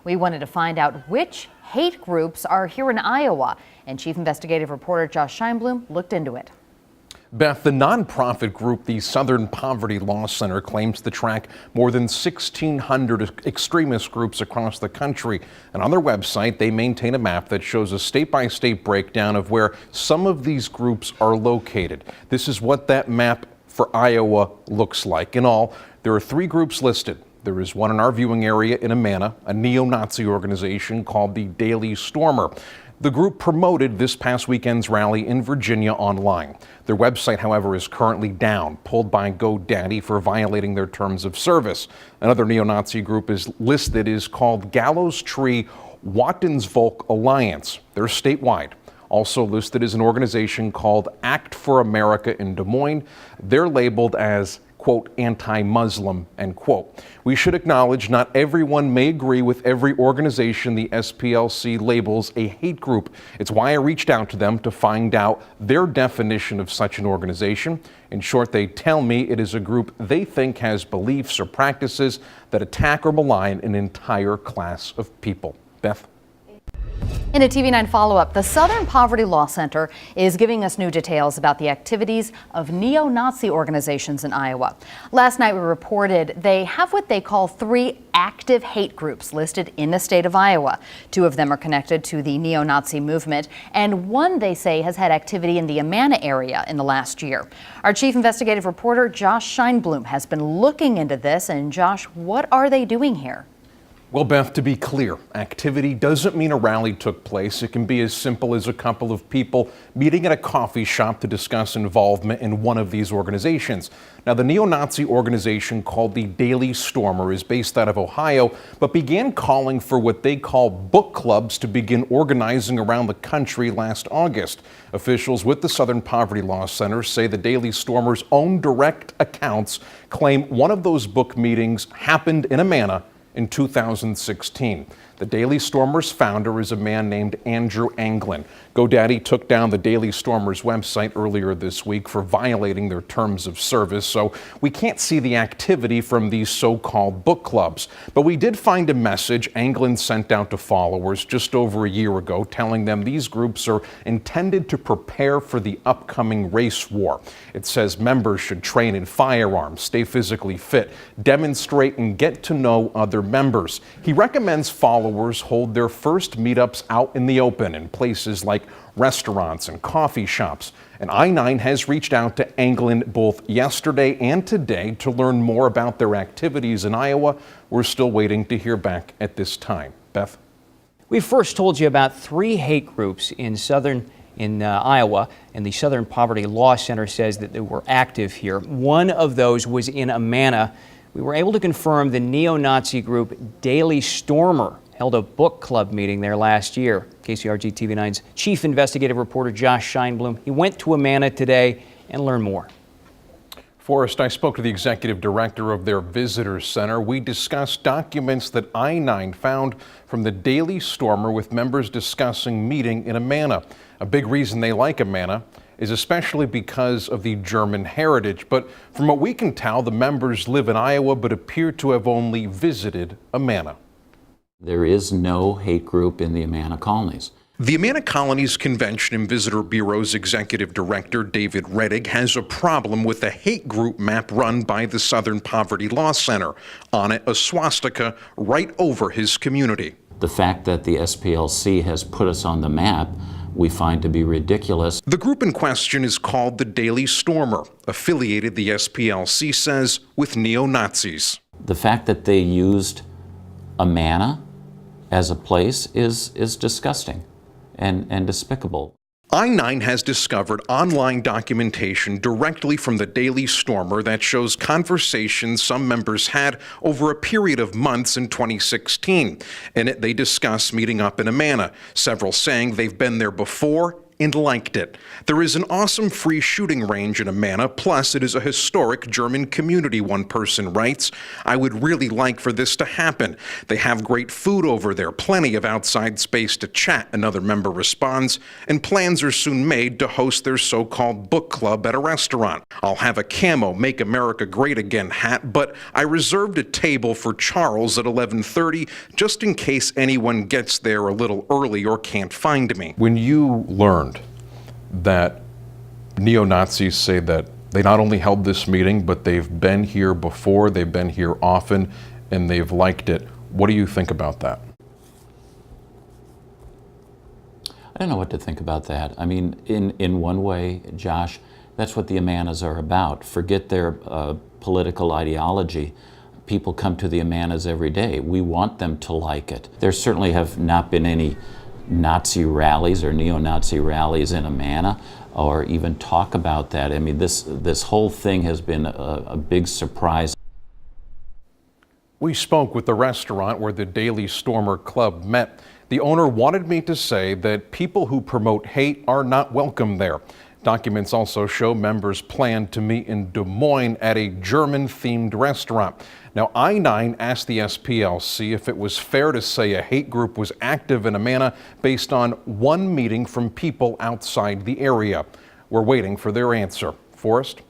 We wanted to find out which hate groups are here in Iowa, and Chief Investigative Reporter Josh Scheinblum looked into it. Beth, the nonprofit group, the Southern Poverty Law Center, claims to track more than 1,600 extremist groups across the country. And on their website, they maintain a map that shows a state-by-state breakdown of where some of these groups are located. This is what that map for Iowa looks like. In all, there are 3 groups listed. There is one in our viewing area in Amana, a neo-Nazi organization called the Daily Stormer. The group promoted this past weekend's rally in Virginia online. Their website, however, is currently down, pulled by GoDaddy for violating their terms of service. Another neo-Nazi group is listed is called Gallows Tree Wattensvolk Alliance. They're statewide. Also listed is an organization called Act for America in Des Moines. They're labeled as, quote, anti-Muslim, end quote. We should acknowledge not everyone may agree with every organization the SPLC labels a hate group. It's why I reached out to them to find out their definition of such an organization. In short, they tell me it is a group they think has beliefs or practices that attack or malign an entire class of people. Beth? In a TV9 follow-up, the Southern Poverty Law Center is giving us new details about the activities of neo-Nazi organizations in Iowa. Last night we reported they have what they call 3 active hate groups listed in the state of Iowa. 2 of them are connected to the neo-Nazi movement, and one they say has had activity in the Amana area in the last year. Our chief investigative reporter Josh Scheinblum has been looking into this. And Josh, what are they doing here? Well, Beth, to be clear, activity doesn't mean a rally took place. It can be as simple as a couple of people meeting at a coffee shop to discuss involvement in one of these organizations. Now, the neo-Nazi organization called the Daily Stormer is based out of Ohio, but began calling for what they call book clubs to begin organizing around the country last August. Officials with the Southern Poverty Law Center say the Daily Stormer's own direct accounts claim one of those book meetings happened in Amana in 2016. The Daily Stormer's founder is a man named Andrew Anglin. GoDaddy took down the Daily Stormer's website earlier this week for violating their terms of service, so we can't see the activity from these so-called book clubs. But we did find a message Anglin sent out to followers just over a year ago telling them these groups are intended to prepare for the upcoming race war. It says members should train in firearms, stay physically fit, demonstrate, and get to know other members. He recommends followers hold their first meetups out in the open in places like restaurants and coffee shops. And I-9 has reached out to Anglin both yesterday and today to learn more about their activities in Iowa. We're still waiting to hear back at this time. Beth? We first told you about 3 hate groups in Iowa, and the Southern Poverty Law Center says that they were active here. One of those was in Amana. We were able to confirm the neo-Nazi group Daily Stormer held a book club meeting there last year. KCRG TV9's chief investigative reporter Josh Scheinblum, he went to Amana today and learned more. Forrest, I spoke to the executive director of their visitor center. We discussed documents that I-9 found from the Daily Stormer with members discussing meeting in Amana. A big reason they like Amana is especially because of the German heritage. But from what we can tell, the members live in Iowa but appear to have only visited Amana. There is no hate group in the Amana colonies. The Amana Colonies Convention and Visitor Bureau's executive director, David Rettig, has a problem with the hate group map run by the Southern Poverty Law Center. On it, a swastika right over his community. The fact that the SPLC has put us on the map we find to be ridiculous. The group in question is called the Daily Stormer, affiliated, the SPLC says, with neo-Nazis. The fact that they used Amana as a place is disgusting and despicable. I-9 has discovered online documentation directly from the Daily Stormer that shows conversations some members had over a period of months in 2016. In it, they discuss meeting up in Amana, several saying they've been there before and liked it. There is an awesome free shooting range in Amana, plus it is a historic German community, one person writes. I would really like for this to happen. They have great food over there, plenty of outside space to chat, another member responds, and plans are soon made to host their so-called book club at a restaurant. I'll have a camo Make America Great Again hat, but I reserved a table for Charles at 11:30 just in case anyone gets there a little early or can't find me. When you learned that neo-Nazis say that they not only held this meeting, but they've been here before, they've been here often, and they've liked it, what do you think about that? I don't know what to think about that. I mean, in one way, Josh, that's what the Amanas are about. Forget their political ideology. People come to the Amanas every day. We want them to like it. There certainly have not been any Nazi rallies or neo-Nazi rallies in Amana, or even talk about that. I mean, this whole thing has been a big surprise. We spoke with the restaurant where the Daily Stormer Club met. The owner wanted me to say that people who promote hate are not welcome there. Documents also show members planned to meet in Des Moines at a German-themed restaurant. Now, I-9 asked the SPLC if it was fair to say a hate group was active in Amana based on one meeting from people outside the area. We're waiting for their answer. Forrest?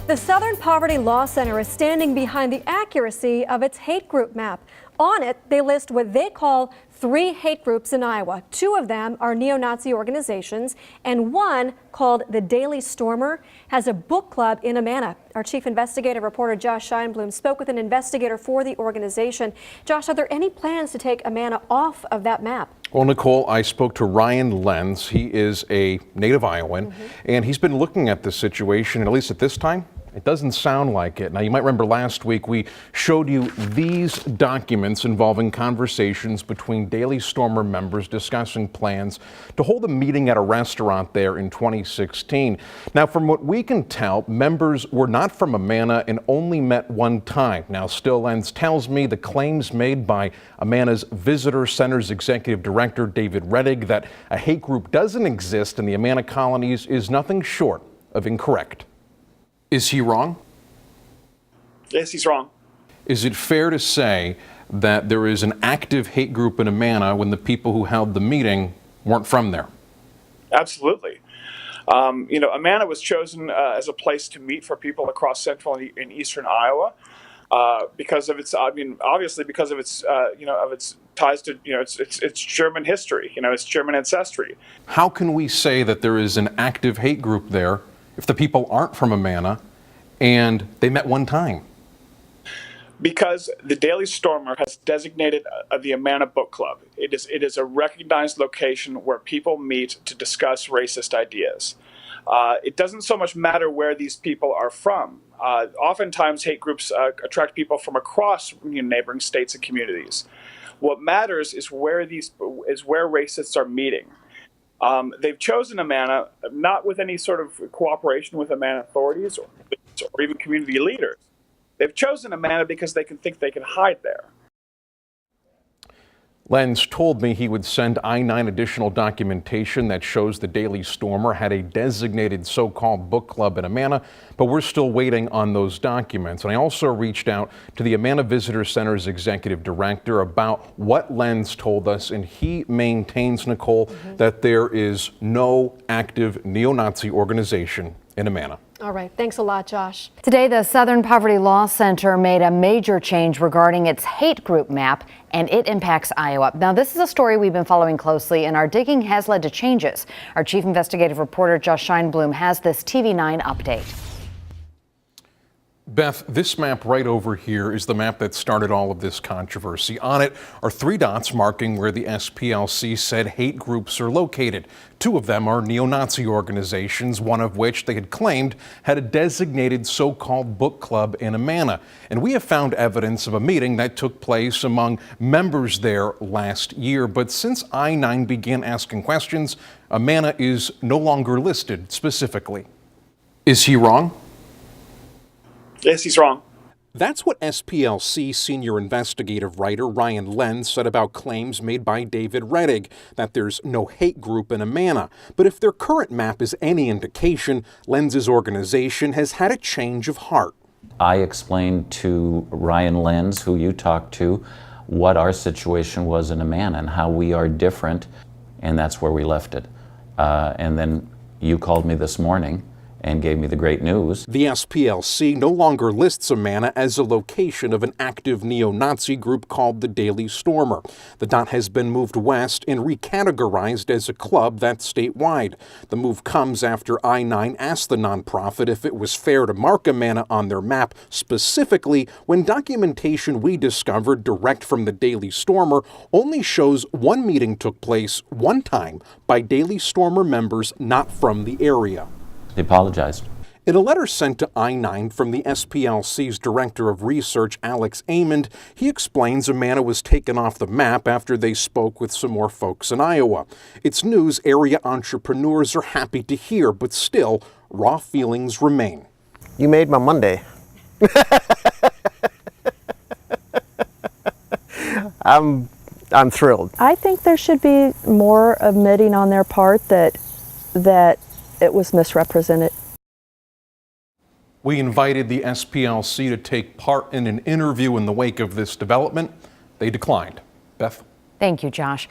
The Southern Poverty Law Center is standing behind the accuracy of its hate group map. On it, they list what they call 3 hate groups in Iowa. 2 of them are neo-Nazi organizations, and one, called the Daily Stormer, has a book club in Amana. Our chief investigative reporter Josh Scheinblum spoke with an investigator for the organization. Josh, are there any plans to take Amana off of that map? Well, Nicole, I spoke to Ryan Lenz. He is a native Iowan, and he's been looking at this situation, at least at this time. It doesn't sound like it. Now, you might remember last week we showed you these documents involving conversations between Daily Stormer members discussing plans to hold a meeting at a restaurant there in 2016. Now, from what we can tell, members were not from Amana and only met one time. Now, still, Lenz tells me the claims made by Amana's Visitor Center's executive director, David Rettig, that a hate group doesn't exist in the Amana colonies is nothing short of incorrect. Is he wrong? Yes, he's wrong. Is it fair to say that there is an active hate group in Amana when the people who held the meeting weren't from there? Absolutely. Amana was chosen as a place to meet for people across central and eastern Iowa because of its, obviously because of its, of its ties to, its German history, its German ancestry. How can we say that there is an active hate group there if the people aren't from Amana and they met one time? Because the Daily Stormer has designated the Amana Book Club. It is a recognized location where people meet to discuss racist ideas. It doesn't so much matter where these people are from. Oftentimes, hate groups attract people from across neighboring states and communities. What matters is where racists are meeting. They've chosen Amana not with any sort of cooperation with Amana authorities or even community leaders. They've chosen Amana because they think they can hide there. Lenz told me he would send I-9 additional documentation that shows the Daily Stormer had a designated so-called book club in Amana, but we're still waiting on those documents. And I also reached out to the Amana Visitor Center's executive director about what Lenz told us, and he maintains, Nicole, that there is no active neo-Nazi organization in Amana. All right. Thanks a lot, Josh. Today, the Southern Poverty Law Center made a major change regarding its hate group map, and it impacts Iowa. Now, this is a story we've been following closely, and our digging has led to changes. Our chief investigative reporter, Josh Scheinblum, has this TV9 update. Beth, this map right over here is the map that started all of this controversy. On it are 3 dots marking where the SPLC said hate groups are located. 2 of them are neo-Nazi organizations, one of which they had claimed had a designated so-called book club in Amana. And we have found evidence of a meeting that took place among members there last year. But since I-9 began asking questions, Amana is no longer listed specifically. Is he wrong? Yes, he's wrong. That's what SPLC senior investigative writer Ryan Lenz said about claims made by David Rettig that there's no hate group in Amana. But if their current map is any indication, Lenz's organization has had a change of heart. I explained to Ryan Lenz, who you talked to, what our situation was in Amana and how we are different, and that's where we left it. And then you called me this morning and gave me the great news. The SPLC no longer lists Amana as a location of an active neo-Nazi group called the Daily Stormer. The dot has been moved west and recategorized as a club that's statewide. The move comes after I-9 asked the nonprofit if it was fair to mark Amana on their map, specifically when documentation we discovered direct from the Daily Stormer only shows one meeting took place one time by Daily Stormer members not from the area. He apologized. In a letter sent to I-9 from the SPLC's Director of Research, Alex Amond, he explains Amana was taken off the map after they spoke with some more folks in Iowa. It's news area entrepreneurs are happy to hear, but still, raw feelings remain. You made my Monday. I'm thrilled. I think there should be more admitting on their part that it was misrepresented. We invited the SPLC to take part in an interview in the wake of this development. They declined. Beth? Thank you, Josh.